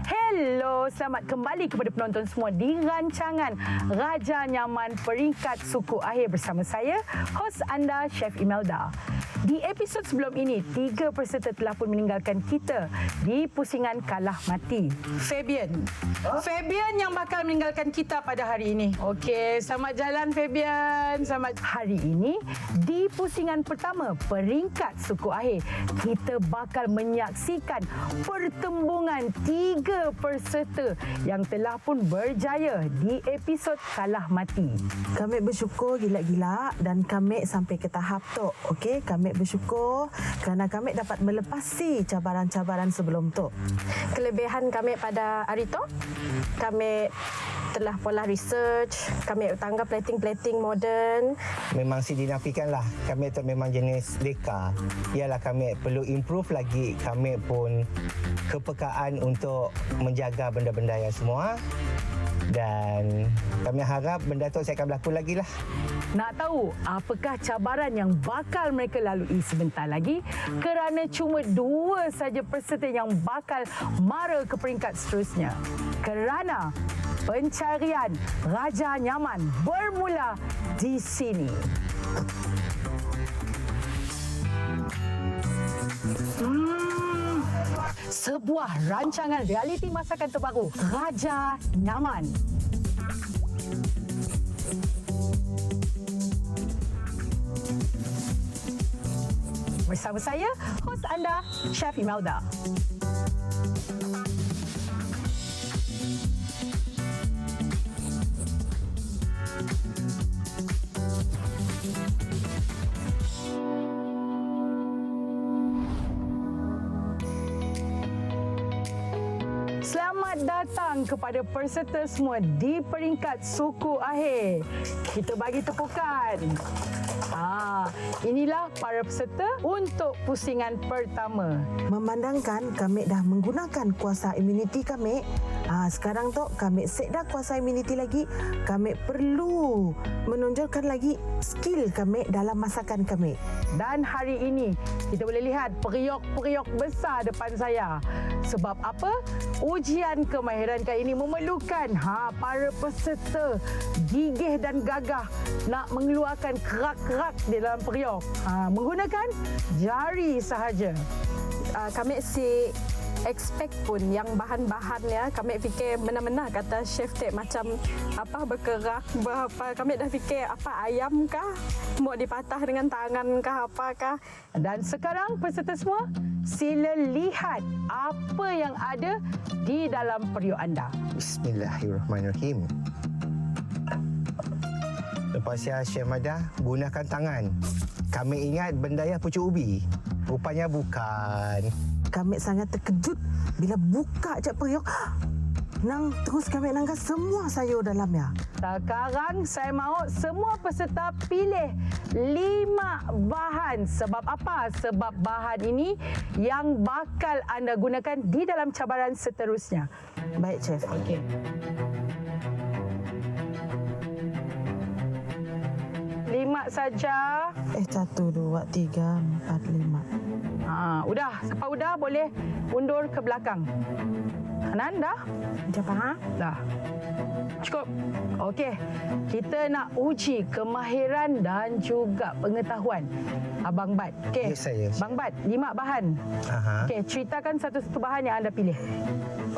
Hello, selamat kembali kepada penonton semua di rancangan Raja Nyaman Peringkat Suku Akhir bersama saya, hos anda, Chef Imelda. Di episod sebelum ini, 3 peserta telah pun meninggalkan kita di pusingan kalah mati. Fabian. Fabian yang bakal meninggalkan kita pada hari ini. Okey, selamat jalan Fabian. Selamat. Hari ini, di pusingan pertama peringkat suku akhir, kita bakal menyaksikan pertembungan 3 peserta yang telah pun berjaya di episod kalah mati. Kami bersyukur gila-gila dan kami sampai ke tahap tu. Okey, kami bersyukur kerana kami dapat melepasi cabaran-cabaran sebelum tu. Kelebihan kami pada hari tu, kami telah pola research, kami tangga plating-plating moden. Memang si dinafikan lah, kami tu memang jenis leka. Ialah kami perlu improve lagi, kami pun kepekaan untuk menjaga benda-benda yang semua. Dan kami harap benda tu saya akan berlaku lagi lah. Nak tahu apakah cabaran yang bakal mereka lalui sebentar lagi? Kerana cuma 2 saja peserta yang bakal mara ke peringkat seterusnya. Kerana pencarian Raja Nyaman bermula di sini. Sebuah rancangan realiti masakan terbaru, Raja Nyaman. Bersama saya, hos anda, Chef Imelda. Selamat datang kepada peserta semua di peringkat suku akhir. Kita bagi tepukan. Inilah para peserta untuk pusingan pertama. Memandangkan kami dah menggunakan kuasa imuniti kami, sekarang tu kami set dah kuasa imuniti lagi, kami perlu menonjolkan lagi skill kami dalam masakan kami. Dan hari ini kita boleh lihat periuk-periuk besar depan saya. Sebab apa? Ujian kemahiran kali ini memerlukan para peserta gigih dan gagah nak mengeluarkan kerak-kerak di dalam periuk. Menggunakan jari sahaja. Kami si expect pun yang bahan-bahannya kami fikir mana-mana kata chef tek macam apa berkerak berapa, kami dah fikir apa ayam kah mau dipatah dengan tangan kah apakah. Dan sekarang peserta semua, sila lihat apa yang ada di dalam periuk anda. Bismillahirrahmanirrahim. Lepas ya Chef Madah, gunakan tangan. Kami ingat benda yang pucuk ubi. Rupanya bukan. Kami sangat terkejut bila buka je periuk. Nang terus kami nangka semua sayur dalamnya. Sekarang saya mahu semua peserta pilih 5 bahan. Sebab apa? Sebab bahan ini yang bakal anda gunakan di dalam cabaran seterusnya. Baik, Chef. Okey. Lima saja. 1, 2, 3, 4, 5. Udah. Siapa udah boleh undur ke belakang. Hanan dah? Japa? Dah. Cukup. Okey. Kita nak uji kemahiran dan juga pengetahuan Abang Bat. Okey. Ya, saya. Bang Bat, 5 bahan. Okey, ceritakan satu-satu bahan yang anda pilih.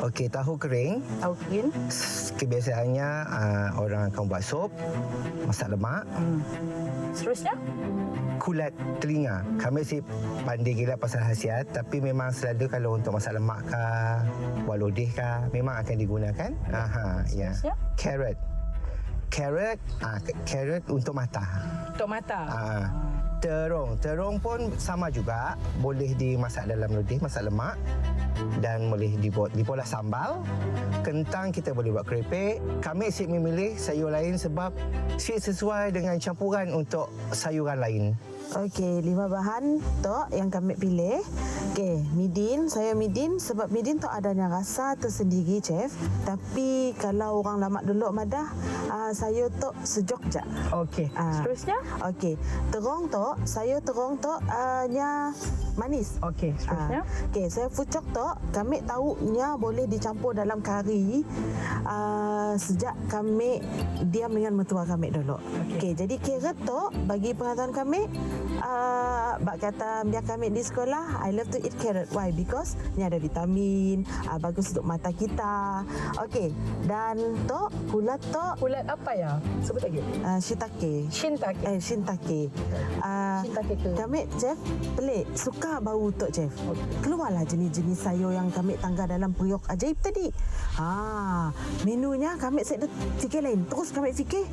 Okey, tahu kering. Tahu kering. Kebiasaannya orang akan buat sup, masak lemak, Seterusnya? kulat telinga. Kami sih pandai gila pasal khasiat, tapi memang selalu kalau untuk masak lemak kah, buat lodeh kah, memang akan digunakan. Ya. Seterusnya? Carrot. Carrot untuk mata. Untuk mata. Terung pun sama juga, boleh dimasak dalam lodeh, masak lemak, dan boleh dibuatlah sambal. Kentang kita boleh buat keripik. Kami asyik memilih sayur lain sebab sesuai dengan campuran untuk sayuran lain. Okey, 5 bahan tu yang kami pilih. Okey, midin, sayur midin sebab midin tu adanya rasa tersendiri, Chef. Tapi kalau orang lamak dulu Madah, sayur tu sejuk je. Okey. Seterusnya? Okey, terung tu, sayur terung tu nya manis. Okey, seterusnya. Okey, saya fucuk tu, kami tahunya boleh dicampur dalam kari sejak kami diam dengan mertua kami dulu. Okey, jadi carrot tu bagi pengetahuan kami, bak kata biar kami di sekolah, I love to eat carrot. Why? Because ni ada vitamin, bagus untuk mata kita. Okey, dan tu kulat tu Kulat apa ya? Sebut lagi. shiitake. Shintake. Shintake. Shintake ke? Kami, Chef, pelik. Suka bau tu, Chef. Keluarlah jenis-jenis sayur yang kami tangga dalam periuk ajaib tadi. Menunya kami set fikir lain. Terus kami fikir,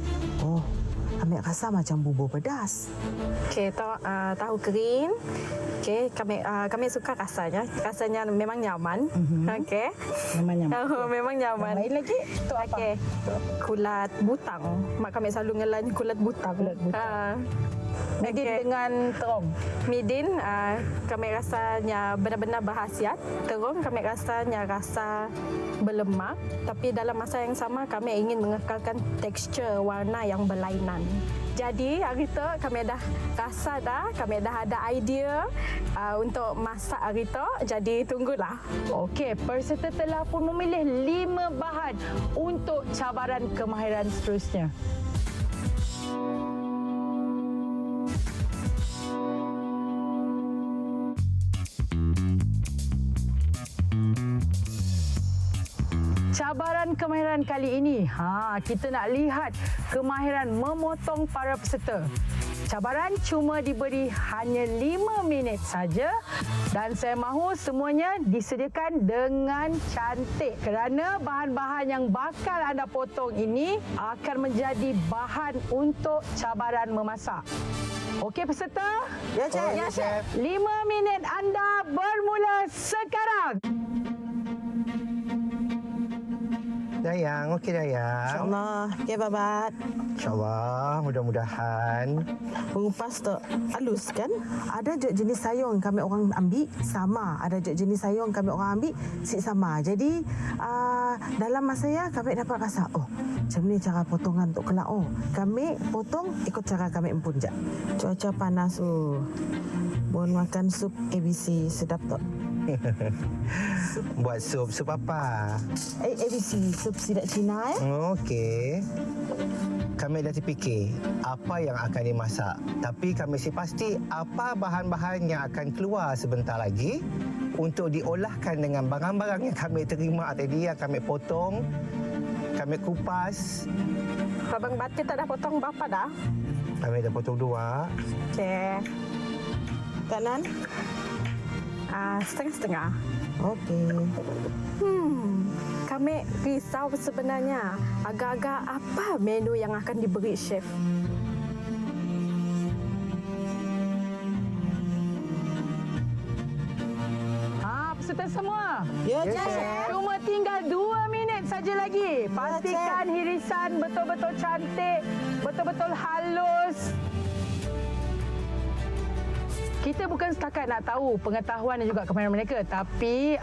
kami rasa macam bubur pedas. Okey, tahu kering. Okey, kami suka rasanya. Rasanya memang nyaman. Okey. Memang nyaman. Memang nyaman. Lain lagi? Tu apa? Okey. Kulat butang. Mak kami selalu ngelan kulat butang. Kulat butang. Midin Okey. dengan terong. Midin, kami rasanya benar-benar berkhasiat. Terung, kami rasanya rasa berlemak. Tapi dalam masa yang sama, kami ingin mengekalkan tekstur warna yang berlainan. Jadi, hari tu kami dah rasa kami dah ada idea untuk masak hari tu. Jadi, tunggulah. Okey, peserta telah pun memilih 5 bahan untuk cabaran kemahiran seterusnya. Cabaran kemahiran kali ini, kita nak lihat kemahiran memotong para peserta. Cabaran cuma diberi hanya 5 minit saja dan saya mahu semuanya disediakan dengan cantik kerana bahan-bahan yang bakal anda potong ini akan menjadi bahan untuk cabaran memasak. Okey peserta? Ya, Chef. Ya, Chef. 5 minit anda bermula sekarang. Dayang, okey Dayang. InsyaAllah. Okey, Babat. InsyaAllah, mudah-mudahan. Mengupas tu halus kan? Ada je jenis sayur yang kami orang ambil sama, ada je jenis sayur yang kami orang ambil sama. Jadi dalam masa ya kami dapat rasa macam ni cara potongan untuk kelak. Kami potong ikut cara kami empun je. Cuaca panas Bon makan sup ABC sedap tu. Buat sup apa? ABC sup sidap Cina Okey. Kami dah terfikir apa yang akan dimasak. Tapi kami mesti pasti apa bahan-bahan yang akan keluar sebentar lagi untuk diolahkan dengan barang-barang yang kami terima tadi, yang kami potong, kami kupas. Abang Batin tak dah potong berapa dah? Kami dah potong 2. Okey. Kanan. Setengah-setengah. Okey. Kami risau sebenarnya agak-agak apa menu yang akan diberi chef. Peserta semua. Ya, Ya, Chef. Cuma tinggal 2 minit saja lagi. Pastikan hirisan betul-betul cantik, betul-betul halus. Kita bukan setakat nak tahu pengetahuan dan juga kemahiran mereka, tapi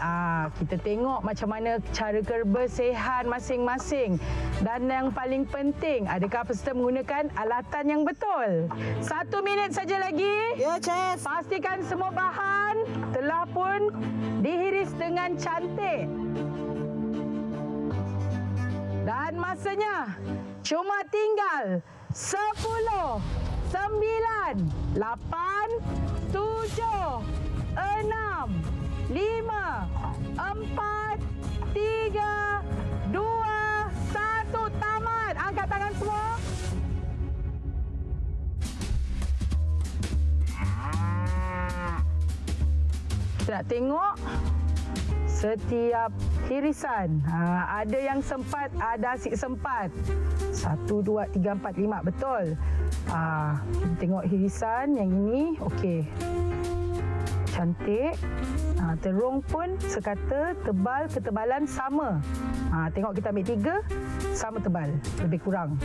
kita tengok macam mana cara kebersihan masing-masing. Dan yang paling penting, adakah peserta menggunakan alatan yang betul? 1 minit saja lagi. Ya, Chef. Pastikan semua bahan telah pun dihiris dengan cantik. Dan masanya cuma tinggal 10, 9, 8, 7, 6, 5, 4, 3, 2, 1. Tamat. Angkat tangan semua. Kita nak tengok setiap hirisan. Ada yang sempat, ada asyik sempat. 1, 2, 3, 4, 5. Betul. Kita tengok hirisan yang ini. Okey. Cantik. Terung pun sekata tebal ketebalan sama. Tengok kita ambil 3. Sama tebal. Lebih kurang.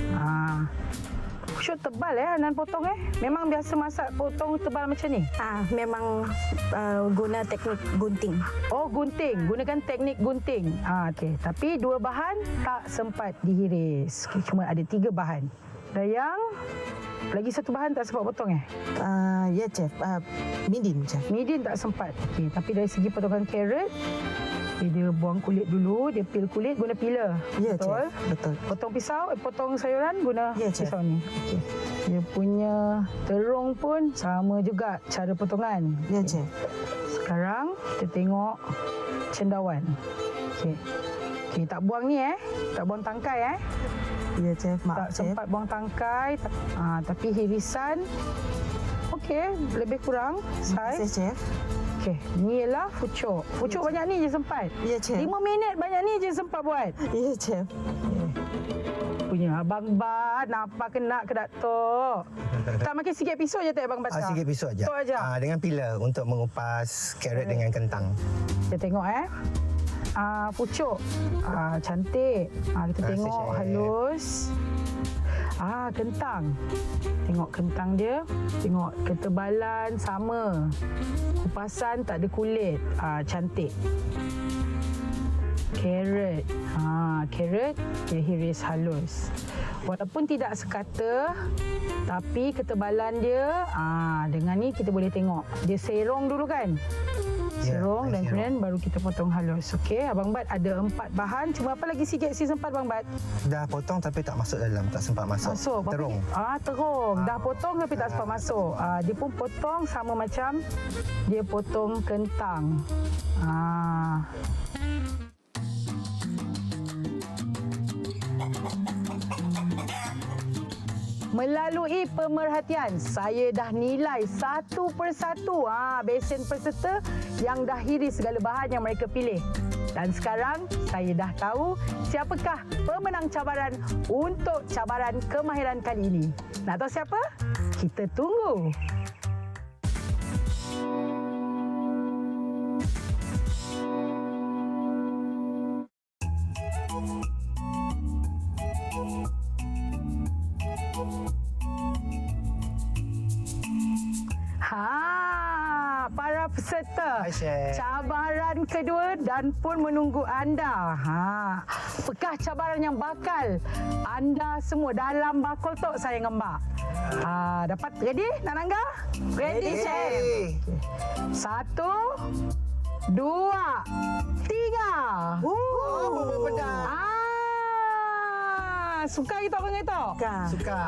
Shoot tebal Hanan potong Memang biasa masak potong tebal macam ni? Memang guna teknik gunting. Oh, gunting. Gunakan teknik gunting. Okey. Tapi 2 bahan tak sempat dihiris. Okay, cuma ada 3 bahan. Dayang, Lagi satu bahan tak sempat potong Ya, Chef. Midin, Chef. Midin tak sempat. Okey, tapi dari segi potongan carrot, dia buang kulit dulu, dia peel kulit guna peeler. Ya, Betul? Chef. Betul. Potong pisau, potong sayuran guna Ya, Chef. pisau ni. Okey. Dia punya terung pun sama juga cara potongan. Ya, Chef. Sekarang kita tengok cendawan. Okey. Okey, tak buang ni tak buang tangkai Ya, Chef. tak Maaf, Chef. sempat buang tangkai, tapi hirisan okey, lebih kurang Terima kasih, saiz. Chef. Okey, ni ialah pucuk. Pucuk banyak ni je sempat. Ya, Chef. 5 minit banyak ni je sempat buat. Ya, Chef. Punya Abang Bat, nampak kena ke tak tok? Tak makin sikit pisau je tak Abang Bat? Sikit pisau aja. Tok aja. Dengan peeler untuk mengupas carrot dengan kentang. Kita tengok pucuk. Cantik. Kita Terima kasih, tengok Chef. halus. Kentang. Tengok kentang dia. Tengok ketebalan sama. Kupasan tak ada kulit. Cantik. Carrot. Carrot dia hiris halus. Walaupun tidak sekata, tapi ketebalan dia dengan ni kita boleh tengok. Dia serong dulu kan? Serong dan kemudian baru kita potong halus. Okey, Abang Bat ada 4 bahan. Cuma apa lagi sikit si sempat Abang Bat? Dah potong tapi tak masuk dalam, tak sempat masuk. Berapa Terung. ni? Terung. Dah potong tapi tak sempat masuk. Dia pun potong sama macam dia potong kentang. Melalui pemerhatian, saya dah nilai satu persatu besen peserta yang dah hiris segala bahan yang mereka pilih. Dan sekarang saya dah tahu siapakah pemenang cabaran untuk cabaran kemahiran kali ini. Nak tahu siapa? Kita tunggu. Para peserta, Hai, Chef. cabaran kedua dan pun menunggu anda. Apakah cabaran yang bakal anda semua dalam bakul tok saya ngembak? Dapat ready, Nanangga? Ready, Chef? 1, 2, 3. Bubur pedas. Suka kita orang itu? Suka.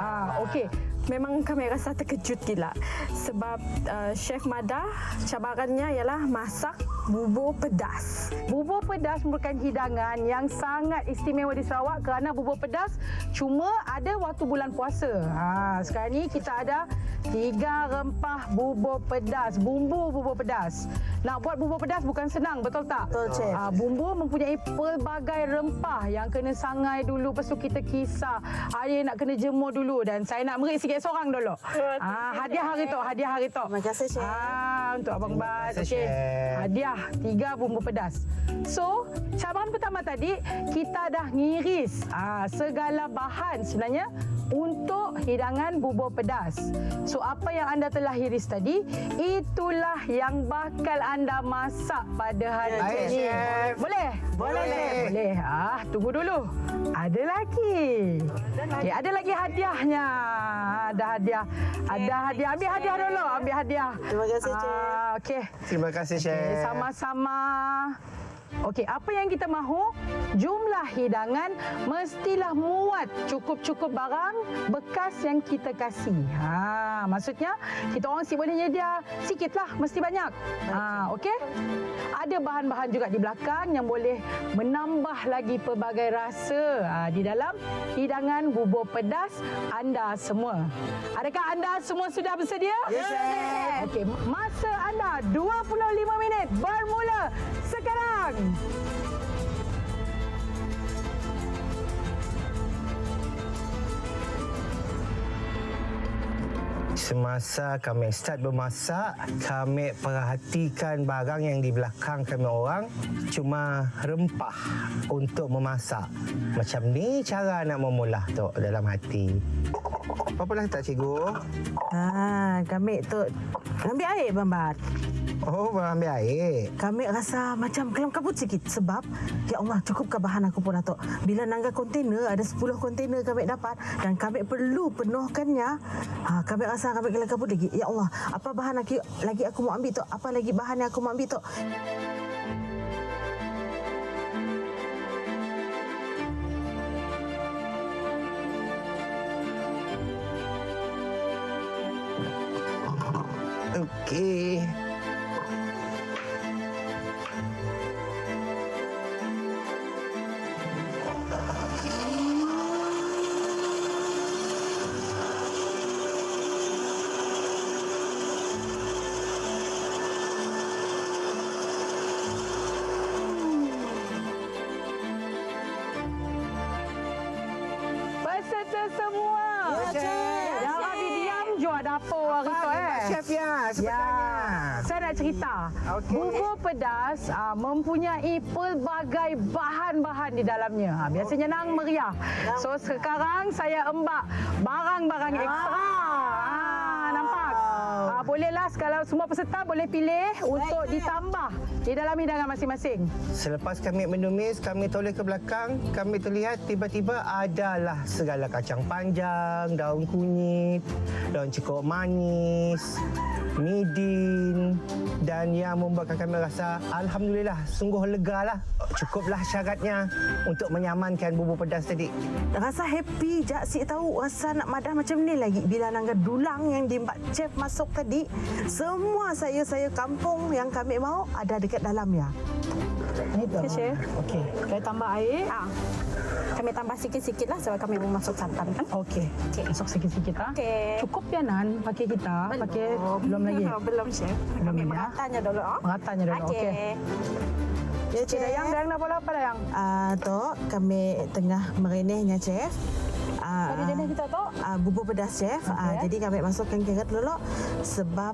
Okey. Memang kami rasa terkejut gila sebab Chef Mada cabarannya ialah masak bubur pedas. Bubur pedas merupakan hidangan yang sangat istimewa di Sarawak kerana bubur pedas cuma ada waktu bulan puasa. Sekarang ni kita ada 3 rempah bubur pedas, bumbu bubur pedas. Nak buat bubur pedas bukan senang, betul tak? Betul, Chef. Bumbu mempunyai pelbagai rempah yang kena sangai dulu, lepas tu kita kisar. Ada yang nak kena jemur dulu dan saya nak merik sikit seorang dulu. Hadiah hari tu, hadiah hari tu. Terima kasih, Chef. Untuk Abang Bat. kasih, Okey. Chef. Hadiah 3 bumbu pedas. So, cabaran pertama tadi kita dah ngiris segala bahan sebenarnya untuk hidangan bubur pedas. So, apa yang anda telah iris tadi, itulah yang bakal anda masak pada hari Baik, ini. Chef. Boleh? Boleh. Boleh. Tunggu dulu. Ada lagi. Okay, ada lagi hadiahnya. Ada hadiah. Ada hadiah. Ambil hadiah dulu. Ambil hadiah. Terima kasih, Chef. Okey. Terima kasih, Chef. Okay, sama-sama. Okey, apa yang kita mahu? Jumlah hidangan mestilah muat cukup-cukup barang bekas yang kita kasih. Maksudnya kita orang boleh nyedia sikitlah, mesti banyak. Okey? Ada bahan-bahan juga di belakang yang boleh menambah lagi pelbagai rasa di dalam hidangan bubur pedas anda semua. Adakah anda semua sudah bersedia? Ya, Chef. Okey, masa anda 25 minit bermula sekarang. Semasa kami start bermasak, kami perhatikan barang yang di belakang kami orang cuma rempah untuk memasak. Macam ni cara nak memulah tu dalam hati. Apa-apa tak cikgu? Kami tu ambil air, Bang Bat. Oh, ambil air. Kami rasa macam kelam kabut sikit sebab ya Allah cukupkah bahan aku pun Datuk. Bila nangga kontainer ada 10 kontainer kami dapat dan kami perlu penuhkannya. Kami rasa kami kelam kabut lagi. Ya Allah, apa bahan lagi aku mau ambil tu? Apa lagi bahan yang aku mau ambil tu? Okey. Peserta semua. Ya, Chef. Jangan habis diam jual dapur hari tu Chef ya, sebenarnya. Saya nak cerita. Okey. Bubur pedas mempunyai pelbagai bahan-bahan di dalamnya. Biasanya nang meriah. So sekarang saya embak barang-barang ekstra. Nampak? Bolehlah kalau semua peserta boleh pilih untuk ditambah di dalam hidangan masing-masing. Selepas kami menumis, kami toleh ke belakang, kami terlihat tiba-tiba adalah segala kacang panjang, daun kunyit, daun cikgu manis, midin dan yang membuatkan kami rasa alhamdulillah sungguh lega lah. Cukuplah syaratnya untuk menyamankan bubur pedas tadi. Rasa happy jak si tahu rasa nak madah macam ni lagi bila nangga dulang yang di Mbak Chef masuk tadi. Semua sayur-sayur kampung yang kami mau ada dekat dalamnya. Okey, Chef. Okey. Kita tambah air. Kami tambah sikit-sikit lah sebab kami mau masuk santan kan. Okey. Masuk sikit-sikit ah. Okey. Cukup ya Nan pakai kita? Pakai belum lagi. Belum, Chef. Belum Kami ya? meratanya dulu. Meratanya dulu. Okey. Ya, Cik Dayang, Dayang nak bola apa Dayang? Tok, kami tengah merenehnya Chef. Tadi dia kita tu. Bubur pedas Chef. Okey. Jadi kami masukkan carrot dulu sebab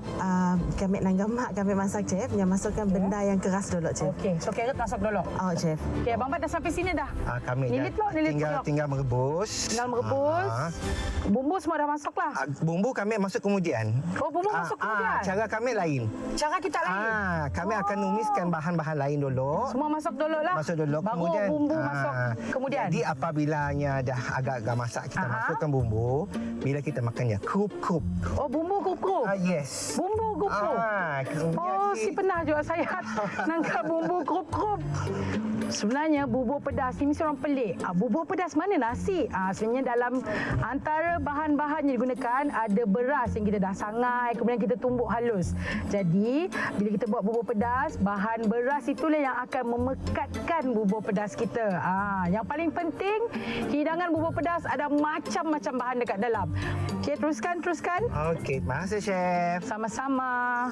kami nangga mak kami masak Chef. Yang masukkan benda yang keras dulu Chef. Okey, so carrot masuk dulu. Oh Chef. Okey, Abang Bat dah sampai sini dah. Kami Nilit dah lo, nilit lo. tinggal merebus. Tinggal merebus. Bumbu semua dah masuk lah. Bumbu kami masuk kemudian. Oh, bumbu masuk kemudian. Cara kami lain. Cara kita lain. Kami akan numiskan bahan-bahan lain dulu. Semua masuk dulu lah. Masuk dulu. Baru kemudian bumbu masuk kemudian. Jadi apabilanya dah agak-agak masak, kita masukkan bumbu. Bila kita makannya, kup-kup. Oh, bumbu kuku. Yes. Bumbu kuku. Kemudian Oh, si pernah juga saya nangkap bumbu kerup-kerup. Sebenarnya bubur pedas ni mesti orang pelik. Bubur pedas mana nasi? Sebenarnya dalam antara bahan-bahan yang digunakan ada beras yang kita dah sangai, kemudian kita tumbuk halus. Jadi, bila kita buat bubur pedas, bahan beras itulah yang akan memekatkan bubur pedas kita. Yang paling penting, hidangan bubur pedas ada macam-macam bahan dekat dalam. Okey, teruskan. Okey, terima kasih Chef. Sama-sama.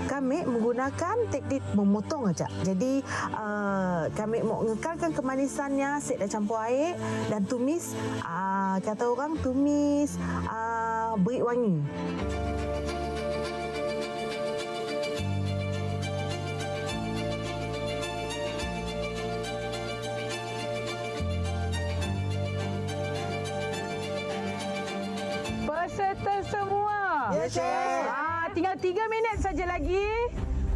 Kami menggunakan teknik memotong aja. Jadi kami mau ngekalkan kemanisannya, set dah campur air dan tumis. Kata orang tumis beri wangi. Peserta semua. Ya, Chef. Tinggal 3 minit saja lagi.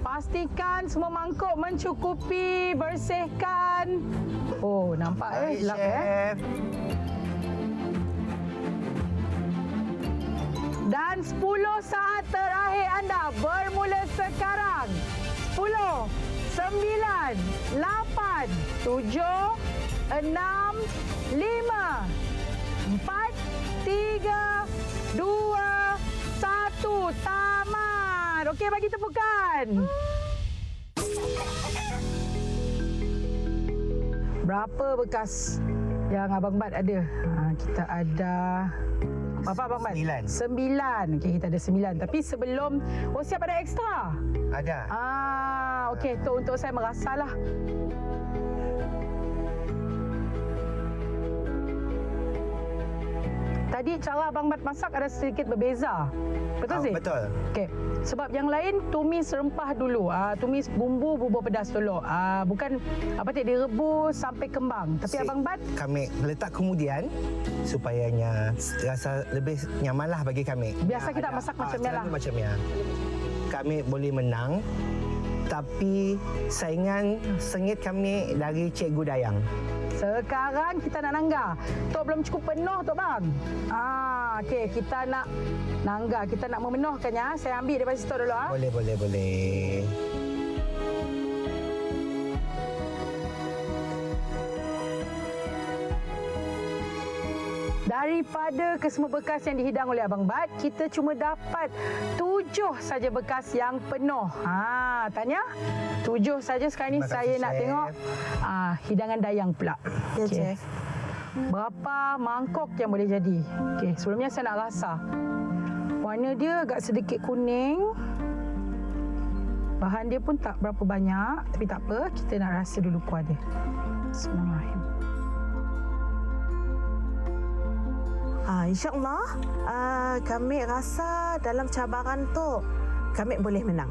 Pastikan semua mangkuk mencukupi, bersihkan. Oh, nampak Baik, gelap Chef. Dan 10 saat terakhir anda bermula sekarang. 10, 9, 8, 7, 6, 5, 4, 3, 2, 1. Tamat. Okey, bagi tepukan. Berapa bekas yang Abang Bat ada? Kita ada... Berapa Abang Bat? 9. 9. Okey, kita ada 9. Tapi sebelum... Oh, siap ada ekstra? Ada. Okey, tu untuk saya merasalah. Tadi cara Abang Bat masak ada sedikit berbeza. Betul sih? Betul. Okey. Sebab yang lain tumis rempah dulu. Tumis bumbu pedas dulu. Bukan direbus sampai kembang. Tapi Abang Bat, Kami letak kemudian supayanya rasa lebih nyamanlah bagi kami. Biasa kita masak macam ni lah. selalu macam ni. Kami boleh menang, tapi saingan sengit kami dari Cikgu Dayang. sekarang kita nak nangga. Tok belum cukup penuh Tok Bang. Okey, kita nak nangga. Kita nak memenuhkannya. Saya ambil daripada situ dulu. Boleh. Daripada kesemua bekas yang dihidang oleh Abang Bat, kita cuma dapat 7 saja bekas yang penuh. Tanya, 7 saja sekarang ni. Terima kasih, Saya nak Chef. tengok hidangan Dayang pula. Ya, Okey. Chef. Berapa mangkok yang boleh jadi? Okey, sebelumnya saya nak rasa. Warna dia agak sedikit kuning. Bahan dia pun tak berapa banyak, tapi tak apa, kita nak rasa dulu kuah dia. Bismillahirrahmanirrahim. InsyaAllah kami rasa dalam cabaran tu kami boleh menang.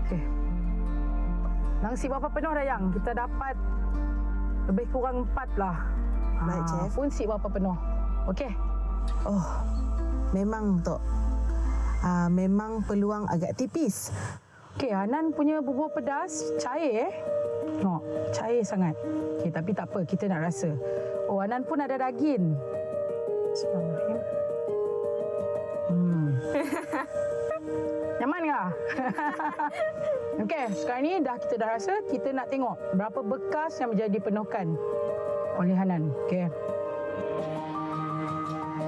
Okey. Nangsi berapa penuh Dayang? Kita dapat lebih kurang 4 lah. Baik, Chef. Punsi berapa penuh? Okey. Oh, memang tu. Memang peluang agak tipis. Okey, Hanan punya bubur pedas cair Tengok, cair sangat. Okey, tapi tak apa, kita nak rasa. Oh, Hanan pun ada daging. Bismillahirrahmanirrahim. Nyaman ke? Okey, sekarang ni kita dah rasa, kita nak tengok berapa bekas yang menjadi penuhkan oleh Hanan. Okey.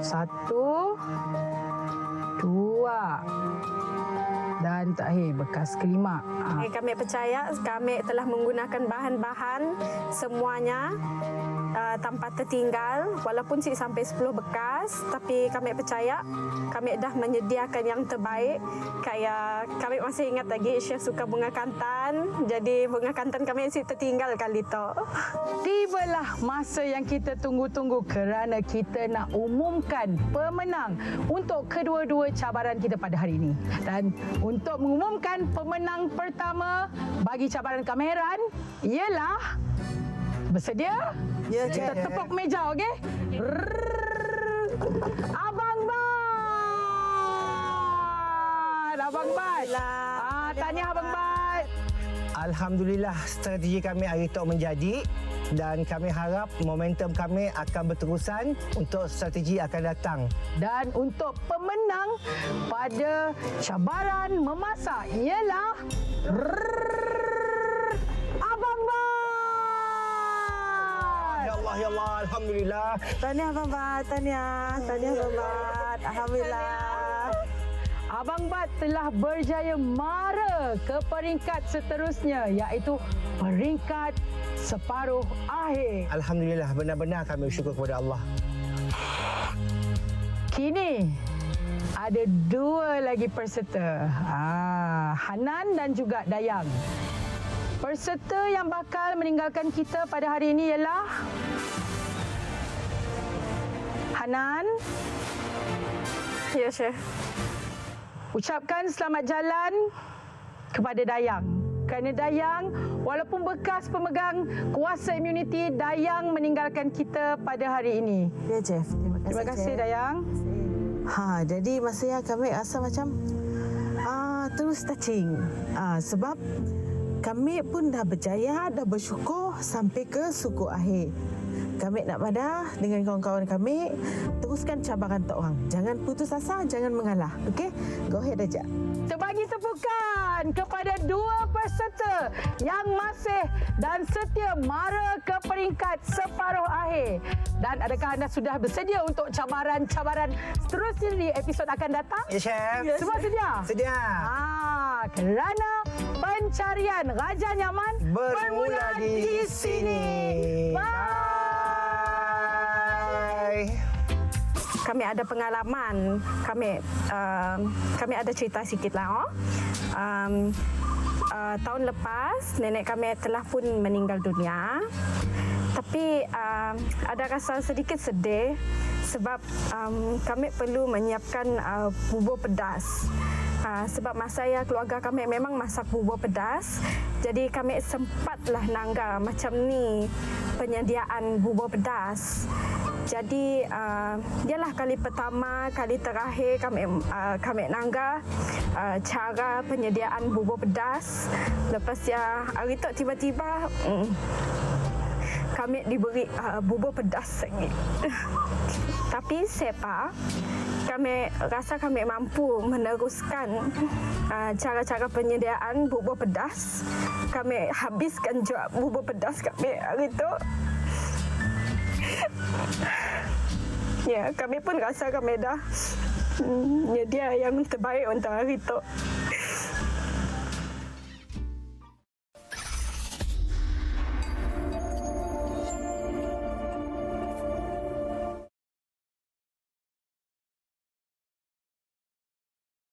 1, 2 dan terakhir bekas kelima. Kami percaya kami telah menggunakan bahan-bahan semuanya tanpa tertinggal. Walaupun sampai 10 bekas, tapi kami percaya kami dah menyediakan yang terbaik. Kayak kami masih ingat lagi Chef suka bunga kantan. Jadi bunga kantan kami masih tertinggal kali tu. Tibalah masa yang kita tunggu-tunggu kerana kita nak umumkan pemenang untuk kedua-dua cabaran kita pada hari ini. Dan untuk mengumumkan pemenang pertama bagi cabaran kameran ialah, bersedia? Ya, Kita Chef. tepuk meja, okey? Abang Bat! Abang Bat! Tahniah Abang Bat! Alhamdulillah, strategi kami hari itu menjadi dan kami harap momentum kami akan berterusan untuk strategi akan datang. Dan untuk pemenang pada cabaran memasak ialah Abang Bat. Ya Allah, alhamdulillah. Tahniah Abang Bat, tahniah Abang Bat. Alhamdulillah. Abang Bat telah berjaya mara ke peringkat seterusnya, iaitu peringkat separuh akhir. Alhamdulillah, benar-benar kami bersyukur kepada Allah. Kini ada 2 lagi peserta, Hanan dan juga Dayang. Peserta yang bakal meninggalkan kita pada hari ini ialah Hanan. Ya, Chef. Ucapkan selamat jalan kepada Dayang. Kerana Dayang, walaupun bekas pemegang kuasa imuniti, Dayang meninggalkan kita pada hari ini. Ya, Chef. Terima kasih Chef. Dayang. Jadi masa yang kami rasa macam terus touching. Sebab kami pun dah berjaya, dah bersyukur sampai ke suku akhir. Kami nak madah dengan kawan-kawan kami teruskan cabaran tok orang. Jangan putus asa, jangan mengalah. Okey? Go ahead aja. Kita bagi tepukan kepada 2 peserta yang masih dan setia mara ke peringkat separuh akhir. Dan adakah anda sudah bersedia untuk cabaran-cabaran seterusnya di episod akan datang? Ya, Chef. Semua sedia? Sedia. Kerana pencarian Raja Nyaman Bermula di sini. Bye. Kami ada pengalaman, kami ada cerita sikit lah. Tahun lepas nenek kami telah pun meninggal dunia, tapi ada rasa sedikit sedih sebab kami perlu menyiapkan bubur pedas. Sebab saya keluarga kami memang masak bubur pedas, jadi kami sempatlah nanggar macam ni penyediaan bubur pedas. Jadi ialah kali pertama, kali terakhir kami nanggar cara penyediaan bubur pedas. Lepas ya hari tu tiba-tiba kami diberi bubur pedas lagi. Tapi sepa kami rasa kami mampu meneruskan cara-cara penyediaan bubur pedas. Kami habiskan juga bubur pedas kami hari tu. Ya, kami pun rasa kami dah nyedia yang terbaik untuk hari tu.